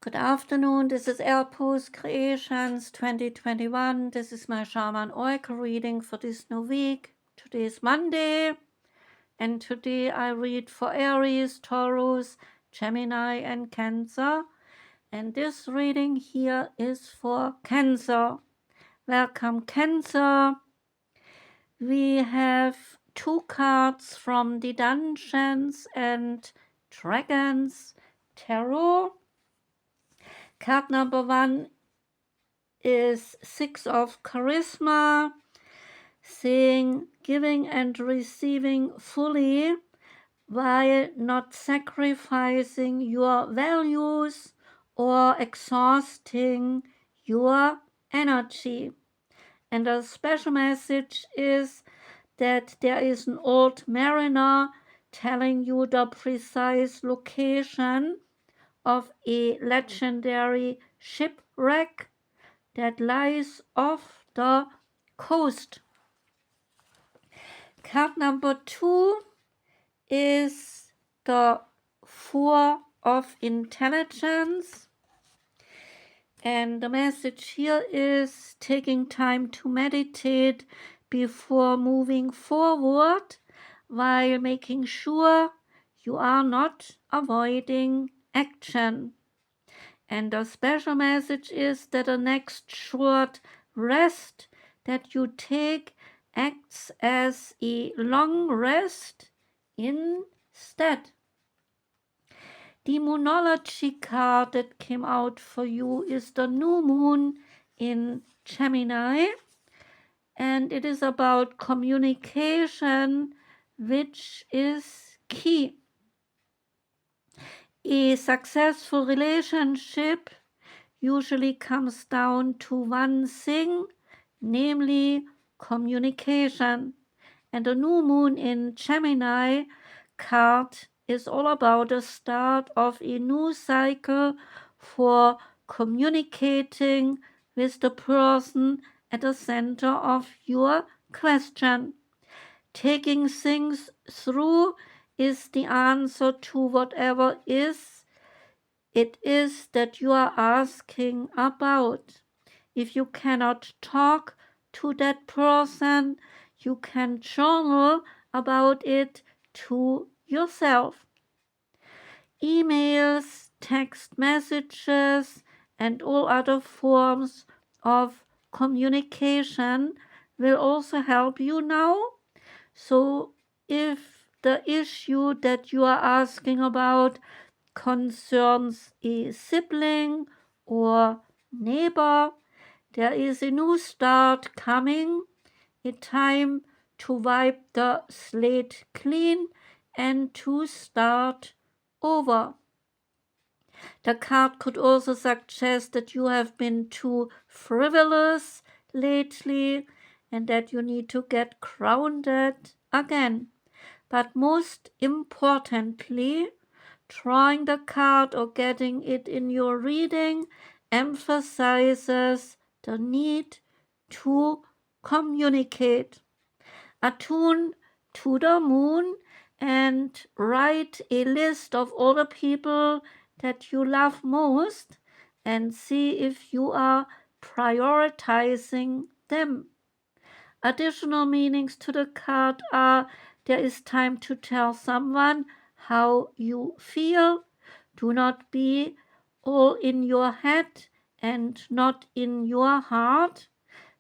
Good afternoon, this is Post Creations 2021. This is my Shaman Oracle reading for this new week. Today is Monday, and today I read for Aries, Taurus, Gemini, and Cancer. And this reading here is for Cancer. Welcome, Cancer. We have two cards from the Dungeons and Dragons Tarot. Card number 1 is 6 of Charisma, saying giving and receiving fully while not sacrificing your values or exhausting your energy. And a special message is that there is an old mariner telling you the precise location of a legendary shipwreck that lies off the coast. Card number 2 is the 4 of Intelligence. And the message here is taking time to meditate before moving forward while making sure you are not avoiding action. And the special message is that the next short rest that you take acts as a long rest instead. The Moonology card that came out for you is the new moon in Gemini, and it is about communication, which is key. A successful relationship usually comes down to one thing, namely communication. And the new moon in Gemini card is all about the start of a new cycle for communicating with the person at the center of your question. Taking things through is the answer to whatever it is that you are asking about. If you cannot talk to that person, you can journal about it to yourself. Emails, text messages, and all other forms of communication will also help you now. So if the issue that you are asking about concerns a sibling or neighbor, there is a new start coming, a time to wipe the slate clean and to start over. The card could also suggest that you have been too frivolous lately and that you need to get grounded again. But most importantly, drawing the card or getting it in your reading emphasizes the need to communicate. Attune to the moon and write a list of all the people that you love most and see if you are prioritizing them. Additional meanings to the card are: there is time to tell someone how you feel. Do not be all in your head and not in your heart.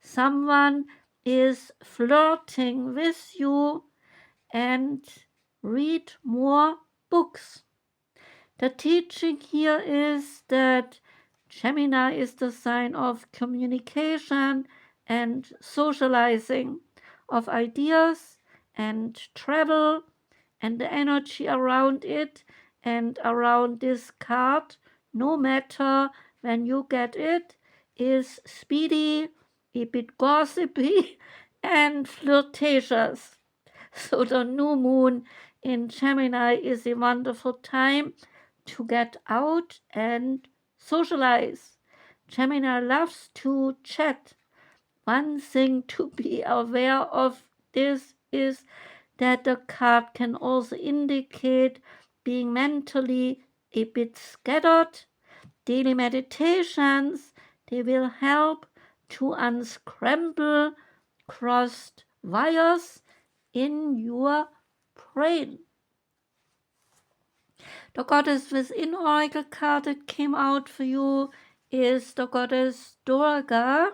Someone is flirting with you, and read more books. The teaching here is that Gemini is the sign of communication and socializing, of ideas and travel, and the energy around it and around this card, no matter when you get it, is speedy, a bit gossipy, and flirtatious. So the new moon in Gemini is a wonderful time to get out and socialize. Gemini loves to chat. One thing to be aware of this is that the card can also indicate being mentally a bit scattered. daily meditations, they will help to unscramble crossed wires in your brain. The goddess within oracle card that came out for you is the goddess Durga,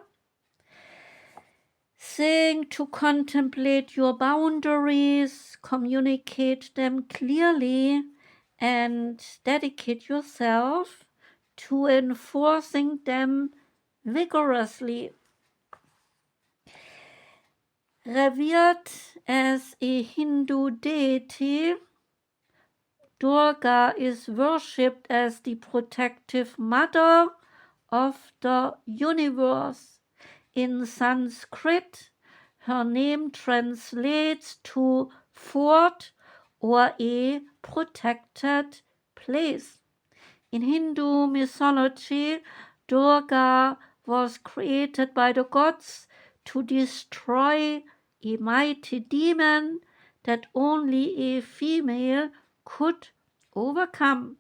saying to contemplate your boundaries, communicate them clearly, and dedicate yourself to enforcing them vigorously. Revered as a Hindu deity, Durga is worshipped as the protective mother of the universe. In Sanskrit, her name translates to fort or a protected place. In Hindu mythology, Durga was created by the gods to destroy a mighty demon that only a female could overcome.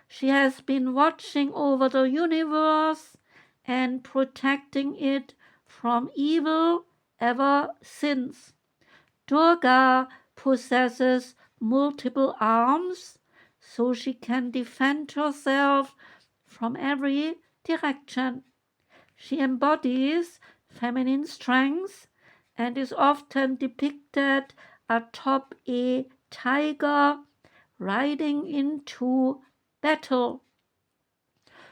She has been watching over the universe and protecting it from evil ever since. Durga possesses multiple arms, so she can defend herself from every direction. She embodies feminine strength and is often depicted atop a tiger riding into battle.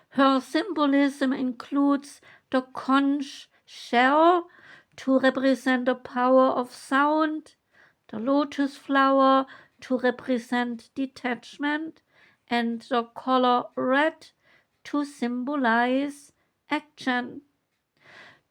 Her symbolism includes the conch shell to represent the power of sound, the lotus flower to represent detachment, and the color red to symbolize action.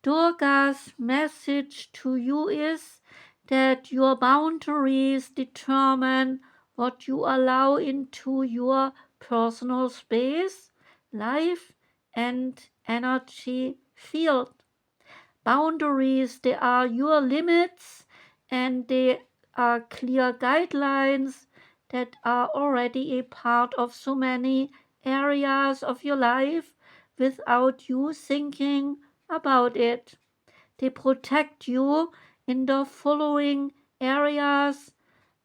Durga's message to you is that your boundaries determine what you allow into your personal space, life, and energy field. Boundaries, they are your limits, and they are clear guidelines that are already a part of so many areas of your life without you thinking about it. They protect you in the following areas: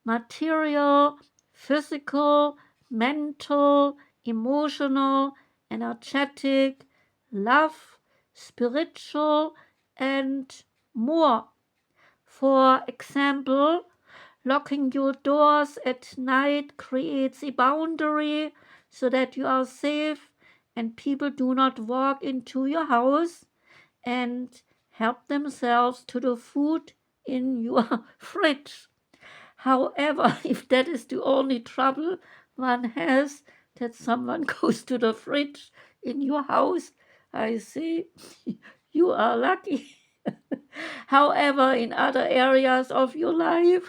material, physical, mental, emotional, energetic, love, spiritual, and more. For example, locking your doors at night creates a boundary so that you are safe and people do not walk into your house and help themselves to the food in your fridge. However, if that is the only trouble one has, that someone goes to the fridge in your house, I say you are lucky. However, in other areas of your life,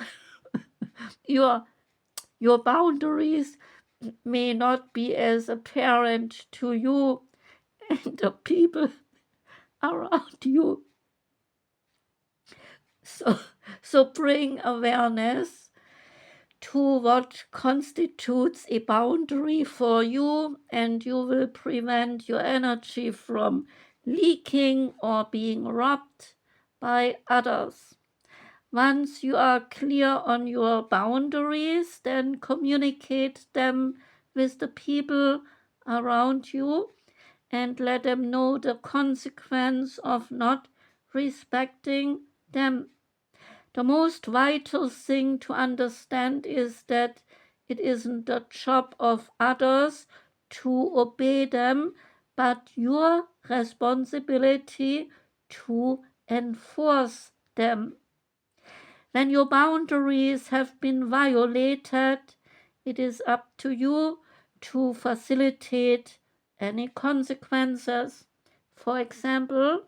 your boundaries may not be as apparent to you and the people around you. So bring awareness to what constitutes a boundary for you, and you will prevent your energy from leaking or being robbed by others. Once you are clear on your boundaries, then communicate them with the people around you and let them know the consequence of not respecting them. The most vital thing to understand is that it isn't the job of others to obey them, but your responsibility to enforce them. When your boundaries have been violated, it is up to you to facilitate any consequences. For example,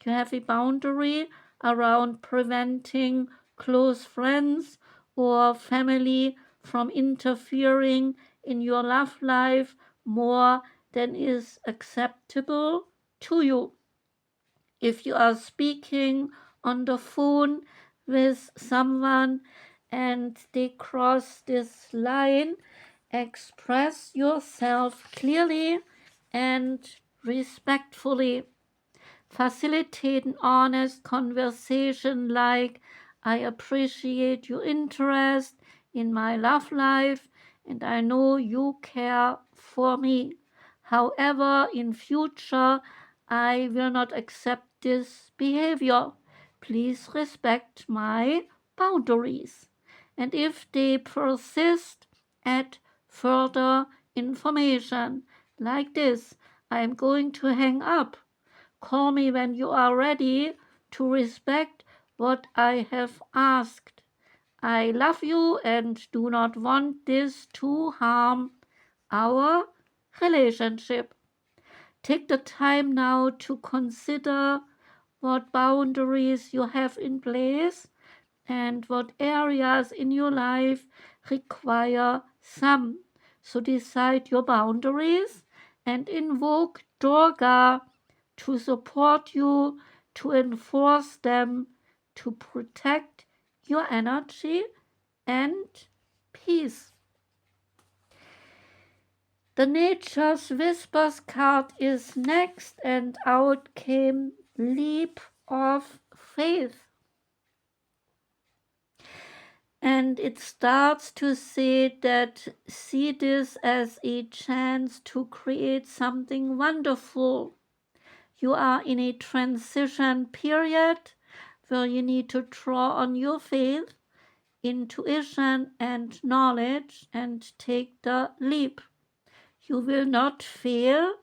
you have a boundary around preventing close friends or family from interfering in your love life more than is acceptable to you. If you are speaking on the phone with someone and they cross this line, express yourself clearly and respectfully. Facilitate an honest conversation like, I appreciate your interest in my love life and I know you care for me. However, in future, I will not accept this behavior. Please respect my boundaries. And if they persist, add further information like this. I am going to hang up. Call me when you are ready to respect what I have asked. I love you and do not want this to harm our relationship. Take the time now to consider what boundaries you have in place and what areas in your life require some. So decide your boundaries and invoke Durga to support you, to enforce them, to protect your energy and peace. The Nature's Whispers card is next, and out came Leap of Faith. And it starts to say that see this as a chance to create something wonderful. You are in a transition period where you need to draw on your faith, intuition, and knowledge and take the leap. You will not fail.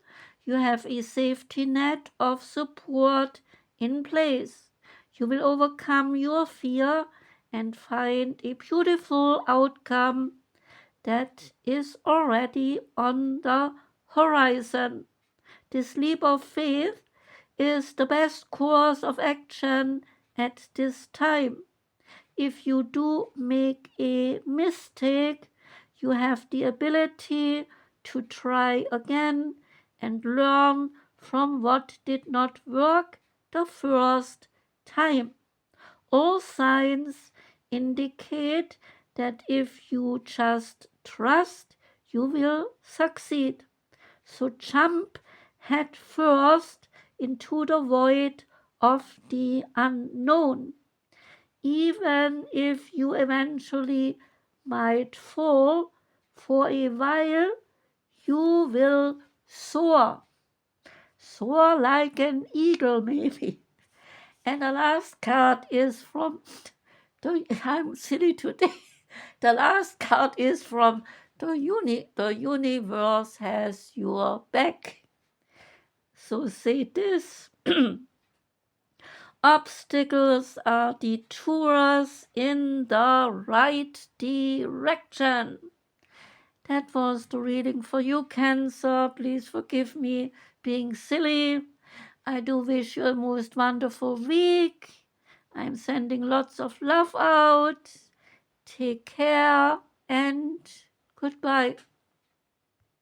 You have a safety net of support in place. You will overcome your fear and find a beautiful outcome that is already on the horizon. This leap of faith is the best course of action at this time. If you do make a mistake, you have the ability to try again and learn from what did not work the first time. All signs indicate that if you just trust, you will succeed. So jump head first into the void of the unknown. Even if you eventually might fall, for a while you will soar. Soar like an eagle, maybe. And the last card is from, I'm silly today. The last card is from the universe has your back. So say this. Obstacles are detours in the right direction. That was the reading for you, Cancer. Please forgive me being silly. I do wish you a most wonderful week. I'm sending lots of love out. Take care and goodbye.